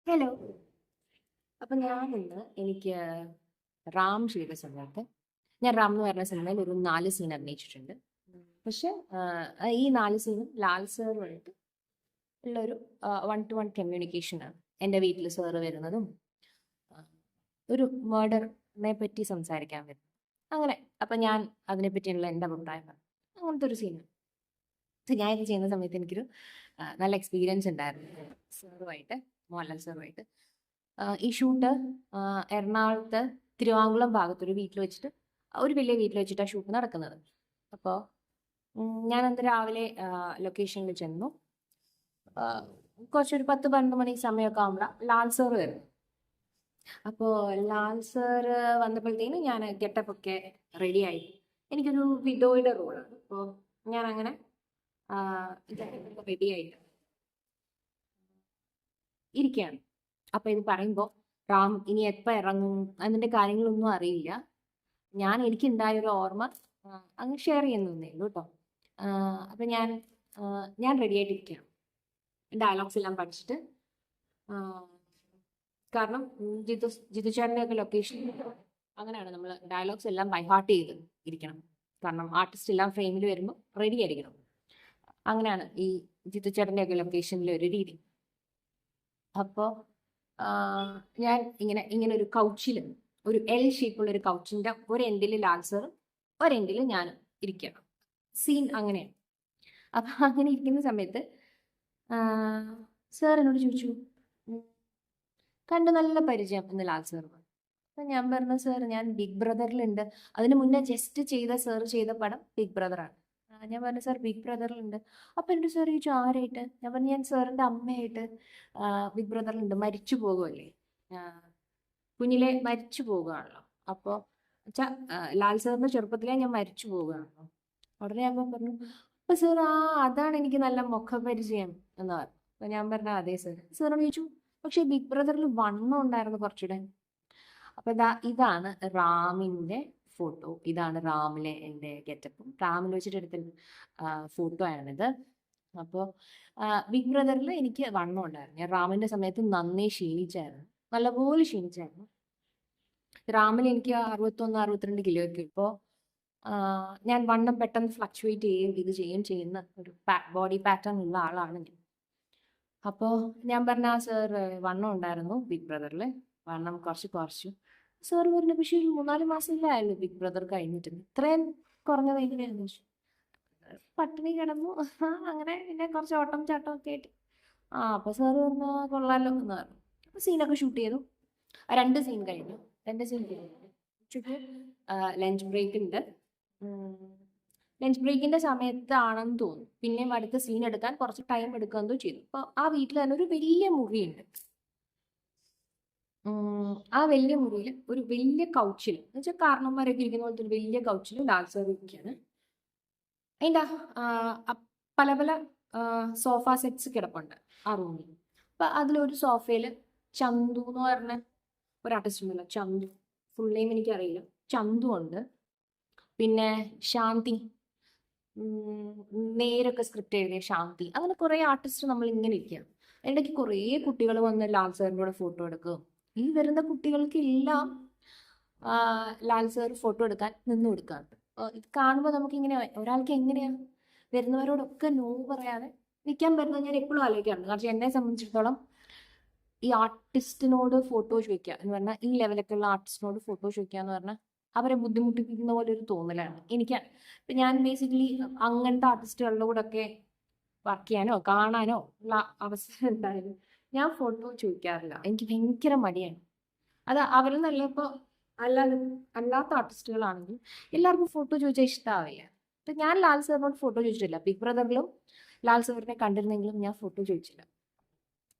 Hello. അപ്പൊ എനിക്ക് റാം ചെയ്ത സമയത്ത് ഞാൻ റാം എന്ന് പറഞ്ഞ സിനിമയിൽ ഒരു 4 സീൻ അഭിനയിച്ചിട്ടുണ്ട്. പക്ഷെ ഈ 4 സീനും ലാൽ സാറുമായിട്ട് ഉള്ളൊരു 1-to-1 കമ്മ്യൂണിക്കേഷൻ ആണ്. എൻ്റെ വീട്ടിൽ സാറ് വരുന്നതും ആ, ഒരു മർഡറിനെ പറ്റി സംസാരിക്കാൻ വരും. അങ്ങനെ അപ്പൊ ഞാൻ അതിനെപ്പറ്റിയുള്ള എൻ്റെ അഭിപ്രായം പറഞ്ഞു. അങ്ങനത്തെ ഒരു സീനാണ്. ഞാൻ ഇത് ചെയ്യുന്ന സമയത്ത് എനിക്കൊരു നല്ല എക്സ്പീരിയൻസ് ഉണ്ടായിരുന്നു സാറുമായിട്ട്, മോഹൻലാൽ സാറുമായിട്ട്. ഈ ഷൂട്ട് എറണാകുളത്ത് തിരുവാങ്കുളം ഭാഗത്തൊരു വീട്ടിൽ വെച്ചിട്ട്, ഒരു വലിയ വീട്ടിൽ വെച്ചിട്ടാണ് ഷൂട്ട് നടക്കുന്നത്. അപ്പോൾ ഞാനന്ന് രാവിലെ ലൊക്കേഷനിൽ ചെന്നു. ആ, കുറച്ചൊരു 10-12 മണി സമയമൊക്കെ ആകുമ്പോൾ ലാൽ സാറ് വരും. അപ്പോൾ ലാൽ സാറ് വന്നപ്പോഴത്തേനും ഞാൻ ഗെറ്റപ്പ് ഒക്കെ റെഡിയായി. എനിക്കൊരു വിഡോയുടെ റോളാണ്. അപ്പോൾ ഞാൻ അങ്ങനെ ഗെറ്റപ്പ് റെഡിയായിട്ട് ഇരിക്കുകയാണ്. അപ്പൊ ഇത് പറയുമ്പോൾ റാം ഇനി എപ്പോൾ ഇറങ്ങും അതിന്റെ കാര്യങ്ങളൊന്നും അറിയില്ല. എനിക്കുണ്ടായൊരു ഓർമ്മ അങ്ങ് ഷെയർ ചെയ്യുന്നേ ഉള്ളൂ കേട്ടോ. അപ്പൊ ഞാൻ റെഡി ആയിട്ടിരിക്കുകയാണ്, ഡയലോഗ്സ് എല്ലാം പഠിച്ചിട്ട്. കാരണം ജിതു ചേട്ടൻ്റെ ഒക്കെ ലൊക്കേഷൻ അങ്ങനെയാണ്, നമ്മൾ ഡയലോഗ്സ് എല്ലാം ബൈ ഹാർട്ട് ചെയ്ത് ഇരിക്കണം. കാരണം ആർട്ടിസ്റ്റ് എല്ലാം ഫ്രെയിമിൽ വരുമ്പോൾ റെഡി ആയിരിക്കണം. അങ്ങനെയാണ് ഈ ജിതു ചേട്ടൻ്റെ ഒക്കെ ലൊക്കേഷനിലെ ഒരു രീതി. അപ്പോൾ ഞാൻ ഇങ്ങനെ ഒരു കൗച്ചിൽ, ഒരു എൽ ഷേപ്പുള്ള ഒരു കൗച്ചിന്റെ ഒരു എൻഡിൽ ലാൽ സാറും ഒരു എൻഡിൽ ഞാനും ഇരിക്കണം. സീൻ അങ്ങനെയാണ്. അപ്പൊ അങ്ങനെ ഇരിക്കുന്ന സമയത്ത് സാർ എന്നോട് ചോദിച്ചു, കണ്ടു നല്ല പരിചയം എന്ന് ലാൽ സാർ പറഞ്ഞു. അപ്പൊ ഞാൻ പറഞ്ഞു, സാർ ഞാൻ ബിഗ് ബ്രദറിലുണ്ട്. അതിന് മുന്നേ ജസ്റ്റ് സാർ ചെയ്ത പടം ബിഗ് ബ്രദറാണ്. ഞാൻ പറഞ്ഞു, സാർ ബിഗ് ബ്രദറിലുണ്ട്. അപ്പൊ എൻ്റെ സാർ ചോദിച്ചു, ആരായിട്ട്? ഞാൻ പറഞ്ഞു, ഞാൻ സാറിന്റെ അമ്മയായിട്ട് ബിഗ് ബ്രദറിലുണ്ട്. മരിച്ചു പോകുമല്ലേ, കുഞ്ഞിലെ മരിച്ചു പോകുകയാണല്ലോ. അപ്പോൾ ലാൽ സാറിന്റെ ചെറുപ്പത്തിലേ ഞാൻ മരിച്ചു പോകുകയാണല്ലോ. ഉടനെ ഞാൻ പറഞ്ഞു, അപ്പൊ സാർ അതാണ് എനിക്ക് നല്ല മുഖപരിചയം എന്ന് പറഞ്ഞു. അപ്പൊ ഞാൻ പറഞ്ഞു, അതെ സാർ. സാറിനോട് ചോദിച്ചു, പക്ഷെ ബിഗ് ബ്രദറിൽ വണ്ണം ഉണ്ടായിരുന്നു കുറച്ചുകൂടെ. അപ്പൊ ഇതാണ് റാമിന്റെ ഫോട്ടോ. ഇതാണ് റാമിലെ എൻ്റെ ഗെറ്റപ്പും റാമിൽ വെച്ചിട്ട് എടുത്ത ഫോട്ടോ ആണിത്. അപ്പോൾ ബിഗ് ബ്രദറിൽ എനിക്ക് വണ്ണം ഉണ്ടായിരുന്നു. ഞാൻ റാമിന്റെ സമയത്ത് നന്നേ ക്ഷീണിച്ചായിരുന്നു, നല്ലപോലെ ക്ഷീണിച്ചായിരുന്നു. റാമിൽ എനിക്ക് 61-62 കിലോ ഒക്കെ. ഇപ്പോൾ ഞാൻ വണ്ണം പെട്ടെന്ന് ഫ്ലക്ച്വേറ്റ് ചെയ്യുന്ന ഒരു ബോഡി പാറ്റേൺ ഉള്ള ആളാണ് ഞാൻ. അപ്പോൾ ഞാൻ പറഞ്ഞ സാർ വണ്ണം ഉണ്ടായിരുന്നു ബിഗ് ബ്രദറിൽ, വണ്ണം കുറച്ചു. സാർ പറഞ്ഞു, പക്ഷേ ഒരു 3-4 മാസമല്ലേ ആയുള്ളൂ ബിഗ് ബ്രദർ കഴിഞ്ഞിട്ട്, ഇത്രയും കുറഞ്ഞത് എങ്ങനെയാണെന്ന് ചോദിച്ചു. പട്ടിണി കിടന്നു, അങ്ങനെ പിന്നെ കുറച്ച് ഓട്ടം ചാട്ടം ഒക്കെ ആയിട്ട്. അപ്പൊ സാർ പറഞ്ഞു, കൊള്ളാലോ എന്ന് പറഞ്ഞു. അപ്പൊ സീനൊക്കെ ഷൂട്ട് ചെയ്തു. 2 സീൻ കഴിഞ്ഞു. 2 സീൻ കഴിഞ്ഞു. ഉച്ചയ്ക്ക് ലഞ്ച് ബ്രേക്ക് ഉണ്ട്. ലഞ്ച് ബ്രേക്കിന്റെ സമയത്താണെന്ന് തോന്നുന്നു പിന്നെയും അടുത്ത സീൻ എടുക്കാൻ കുറച്ച് ടൈം എടുക്കുകയെന്തോ ചെയ്തു. അപ്പൊ ആ വീട്ടിൽ തന്നെ ഒരു വലിയ മുറിയുണ്ട്. ആ വലിയ മുറിയിൽ ഒരു വലിയ കൗച്ചിൽ, എന്ന് വെച്ചാൽ കാരണന്മാരൊക്കെ ഇരിക്കുന്ന പോലത്തെ ഒരു വലിയ കൗച്ചിൽ ലാൽ സാർ ഇരിക്കുകയാണ്. അതിൻ്റെ പല പല സോഫ സെറ്റ്സ് കിടപ്പുണ്ട് ആ റൂമിൽ. അപ്പൊ അതിലൊരു സോഫയില് ചന്തു എന്ന് പറഞ്ഞ ഒരു ആർട്ടിസ്റ്റ് ഉണ്ടല്ലോ, ചന്തു, ഫുൾ നെയിം എനിക്കറിയില്ല. ചന്തു ഉണ്ട്, പിന്നെ ശാന്തി, നേരൊക്കെ സ്ക്രിപ്റ്റ് എഴുതിയ ശാന്തി, അങ്ങനെ കുറെ ആർട്ടിസ്റ്റ് നമ്മൾ ഇങ്ങനെ ഇരിക്കുകയാണ്. ഇടയ്ക്ക് കുറേ കുട്ടികൾ വന്ന് ലാൽ സാറിൻ്റെ കൂടെ ഫോട്ടോ എടുക്കും. ഈ വരുന്ന കുട്ടികൾക്ക് എല്ലാം ലാൽ സാർ ഫോട്ടോ എടുക്കാൻ നിന്ന് കൊടുക്കാറുണ്ട്. ഇത് കാണുമ്പോൾ നമുക്കിങ്ങനെ ഒരാൾക്ക് എങ്ങനെയാ വരുന്നവരോടൊക്കെ നോ പറയാതെ നിൽക്കാൻ പറ്റുന്നത് ഞാൻ എപ്പോഴും ആലോചിക്കാറുണ്ട്. കാരണം എന്നെ സംബന്ധിച്ചിടത്തോളം ഈ ആർട്ടിസ്റ്റിനോട് ഫോട്ടോ ചോദിക്കുക എന്ന് പറഞ്ഞാൽ, ഈ ലെവലൊക്കെ ഉള്ള ആർട്ടിസ്റ്റിനോട് ഫോട്ടോ ചോദിക്കുക എന്ന് പറഞ്ഞാൽ അവരെ ബുദ്ധിമുട്ടിപ്പിക്കുന്ന പോലെ ഒരു തോന്നലാണ് എനിക്ക്. ഇപ്പം ഞാൻ ബേസിക്കലി അങ്ങനത്തെ ആർട്ടിസ്റ്റുകളുടെ കൂടെ ഒക്കെ വർക്ക് ചെയ്യാനോ കാണാനോ ഉള്ള അവസരം ഉണ്ടായാലും ഞാൻ ഫോട്ടോ ചോദിക്കാറില്ല. എനിക്ക് ഭയങ്കര മടിയാണ്. അത് അവരെന്നല്ല, ഇപ്പോൾ അല്ലാത്ത ആർട്ടിസ്റ്റുകളാണെങ്കിൽ എല്ലാവർക്കും ഫോട്ടോ ചോദിച്ചാൽ ഇഷ്ടമാവില്ല. ഇപ്പം ഞാൻ ലാൽ സാറിനോട് ഫോട്ടോ ചോദിച്ചിട്ടില്ല. ബിഗ് ബ്രദറിലും ലാൽ സാറിനെ കണ്ടിരുന്നെങ്കിലും ഞാൻ ഫോട്ടോ ചോദിച്ചില്ല.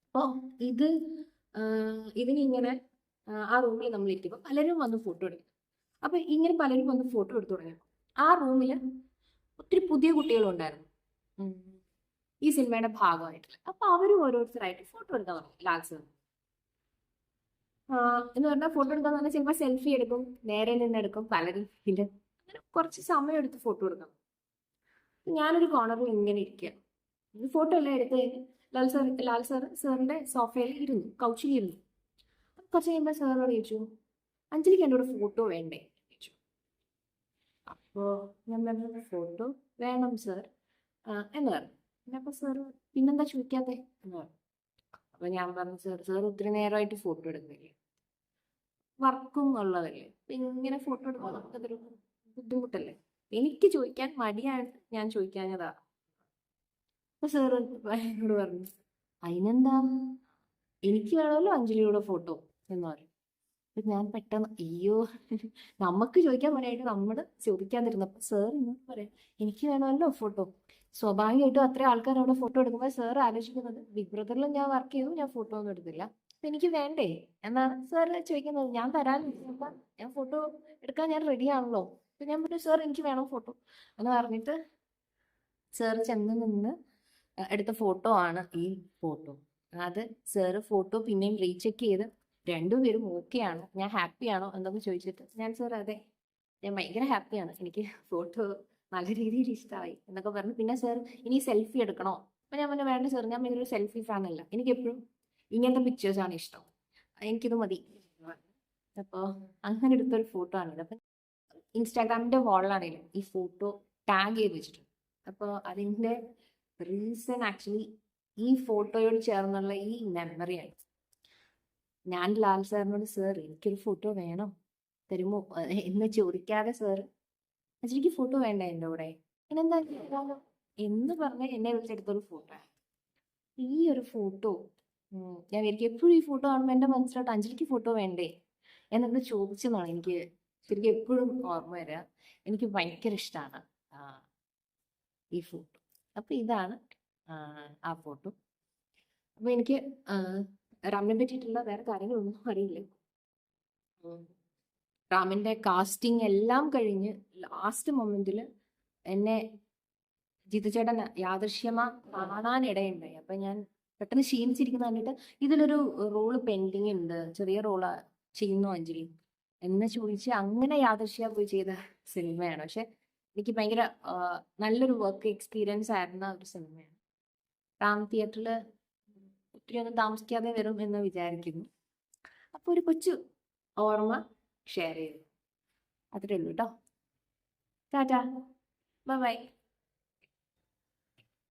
അപ്പോൾ ഇതിനിങ്ങനെ ആ റൂമിൽ നമ്മൾ ഇരിക്കുമ്പോൾ പലരും വന്ന് ഫോട്ടോ എടുക്കും. അപ്പൊ ഇങ്ങനെ പലരും വന്ന് ഫോട്ടോ എടുത്തു തുടങ്ങി. ആ റൂമിൽ ഒത്തിരി പുതിയ കുട്ടികളും ഉണ്ടായിരുന്നു ഈ സിനിമയുടെ ഭാഗമായിട്ടുള്ള. അപ്പൊ അവരും ഓരോരുത്തരായിട്ട് ഫോട്ടോ എടുക്കാൻ തുടങ്ങി. ലാൽ സാർ എന്ന് പറഞ്ഞാൽ ഫോട്ടോ എടുക്കാൻ പറഞ്ഞാൽ ചിലപ്പോൾ സെൽഫി എടുക്കും, നേരെ നിന്ന് എടുക്കും, പലരും ഇല്ല, അങ്ങനെ കുറച്ച് സമയം എടുത്ത് ഫോട്ടോ എടുക്കാം. ഞാനൊരു കോർണറിൽ ഇങ്ങനെ ഇരിക്കുക. ഫോട്ടോ എല്ലാം എടുത്ത് ലാൽ സാർ സാറിന്റെ സോഫയിൽ ഇരുന്നു, കൗച്ചിൽ ഇരുന്നു. കുറച്ച് കഴിയുമ്പോൾ സാറോട് ചോദിച്ചു, അഞ്ജലിക്ക് എൻ്റെ കൂടെ ഫോട്ടോ വേണ്ടേ ചോദിച്ചു. അപ്പോൾ ഞാൻ പറഞ്ഞു ഫോട്ടോ വേണം സാർ എന്ന് പറഞ്ഞു. പിന്നെ അപ്പോൾ സാറ് പിന്നെന്താ ചോദിക്കാത്തെ എന്ന് പറഞ്ഞു. അപ്പോൾ ഞാൻ പറഞ്ഞു സാർ ഒത്തിരി നേരമായിട്ട് ഫോട്ടോ എടുക്കുന്നില്ലേ, വർക്കും ഉള്ളതല്ലേ, അപ്പം ഇങ്ങനെ ഫോട്ടോ എടുക്കാൻ നമുക്കതൊരു ബുദ്ധിമുട്ടല്ലേ, എനിക്ക് ചോദിക്കാൻ മടിയാണ്, ഞാൻ ചോദിക്കാഞ്ഞതാ. അപ്പൊ സാറ് എന്നോട് പറഞ്ഞു അതിനെന്താ, എനിക്ക് വേണമല്ലോ അഞ്ജലിയുടെ ഫോട്ടോ എന്ന് പറയും. അപ്പൊ ഞാൻ പെട്ടെന്ന് അയ്യോ, നമുക്ക് ചോദിക്കാൻ പറയായിട്ട് നമ്മൾ ചോദിക്കാതിരുന്നപ്പോ സാർ എന്നോട് പറയാം എനിക്ക് വേണമല്ലോ ഫോട്ടോ. സ്വാഭാവികമായിട്ടും അത്ര ആൾക്കാർ അവിടെ ഫോട്ടോ എടുക്കുമ്പോൾ സാർ ആലോചിക്കുന്നത് ബിഗ് ബ്രദറിലും ഞാൻ വർക്ക് ചെയ്തു, ഞാൻ ഫോട്ടോ ഒന്നും എടുത്തില്ല, അപ്പൊ എനിക്ക് വേണ്ടേ എന്നാണ് സാർ ചോദിക്കുന്നത്. ഞാൻ തരാനില്ല, ഞാൻ ഫോട്ടോ എടുക്കാൻ ഞാൻ റെഡി ആണല്ലോ. അപ്പൊ ഞാൻ പറഞ്ഞു സാർ എനിക്ക് വേണം ഫോട്ടോ എന്ന് പറഞ്ഞിട്ട് സാർ ചെന്ന് നിന്ന് എടുത്ത ഫോട്ടോ ആണ് ഈ ഫോട്ടോ. അത് സാറ് ഫോട്ടോ പിന്നെയും റീചെക്ക് ചെയ്ത് രണ്ടുപേരും ഓക്കെ ആണോ, ഞാൻ ഹാപ്പിയാണോ എന്നൊക്കെ ചോദിച്ചിട്ട് ഞാൻ സാർ അതെ ഞാൻ ഭയങ്കര ഹാപ്പിയാണ്, എനിക്ക് ഫോട്ടോ നല്ല രീതിയിൽ ഇഷ്ടമായി എന്നൊക്കെ പറഞ്ഞു. പിന്നെ സാർ ഇനി സെൽഫി എടുക്കണോ, അപ്പൊ ഞാൻ പറഞ്ഞു വേണ്ട സാർ, ഞാൻ ഭയങ്കര ഒരു സെൽഫി ഫാൻ അല്ല, എനിക്ക് എപ്പോഴും ഇങ്ങനത്തെ പിക്ചേഴ്സാണ് ഇഷ്ടം, എനിക്കിത് മതി. അപ്പോൾ അങ്ങനെ എടുത്തൊരു ഫോട്ടോ ആണിത്. അപ്പം ഇൻസ്റ്റാഗ്രാമിന്റെ വാളിലാണെങ്കിലും ഈ ഫോട്ടോ ടാഗ് ചെയ്ത് വെച്ചിട്ടുണ്ട്. അപ്പോൾ അതിൻ്റെ റീസൺ ആക്ച്വലി ഈ ഫോട്ടോയോട് ചേർന്നുള്ള ഈ മെമ്മറിയാണ്. ഞാൻ ലാൽ സാറിനോട് സാർ എനിക്കൊരു ഫോട്ടോ വേണം തരുമോ എന്ന് ചോദിക്കാതെ സാർ എനിക്ക് ഫോട്ടോ വേണ്ട എൻ്റെ കൂടെ പിന്നെന്താ എന്ന് പറഞ്ഞ് എന്നെ വിളിച്ചെടുത്തൊരു ഫോട്ടോ. ഈ ഒരു ഫോട്ടോ ഞാൻ വിചാരിക്കും എപ്പോഴും ഈ ഫോട്ടോ കാണുമ്പോൾ എൻ്റെ മനസ്സിലോട്ട് അഞ്ജലിക്ക് ഫോട്ടോ വേണ്ടേ എന്നൊക്കെ ചോദിച്ചെന്നാണ് എനിക്ക് ശരിക്കും എപ്പോഴും ഓർമ്മ വരിക. എനിക്ക് ഭയങ്കര ഇഷ്ടമാണ് ഈ ഫോട്ടോ. അപ്പൊ ഇതാണ് ആ ഫോട്ടോ. അപ്പൊ എനിക്ക് റാമിനെ പറ്റിയിട്ടുള്ള വേറെ കാര്യങ്ങളൊന്നും അറിയില്ല. റാമിന്റെ കാസ്റ്റിംഗ് എല്ലാം കഴിഞ്ഞ് ലാസ്റ്റ് മൊമെന്റിൽ എന്നെ ജിത്തു ചേട്ടൻ യാദൃശ്യമാ കാണാനിടയുണ്ടായി. അപ്പൊ ഞാൻ പെട്ടെന്ന് ക്ഷീണിച്ചിരിക്കുന്ന കണ്ടിട്ട് ഇതിലൊരു റോള് പെൻഡിങ് ഉണ്ട്, ചെറിയ റോള് ചെയ്യുന്നു അഞ്ജലി എന്ന് ചോദിച്ച് അങ്ങനെ യാദൃശ്യ പോയി ചെയ്ത സിനിമയാണ്. പക്ഷെ എനിക്ക് ഭയങ്കര നല്ലൊരു വർക്ക് എക്സ്പീരിയൻസ് ആയിരുന്ന ഒരു സിനിമയാണ്. റാം തിയേറ്ററിൽ ഒത്തിരി ഒന്നും താമസിക്കാതെ വരും എന്ന് വിചാരിക്കുന്നു. അപ്പോൾ ഒരു കൊച്ചു ഓർമ്മ ഷെയർ ചെയ്തു, അത്രേ ഉള്ളൂ കേട്ടോ. Tata, bye bye.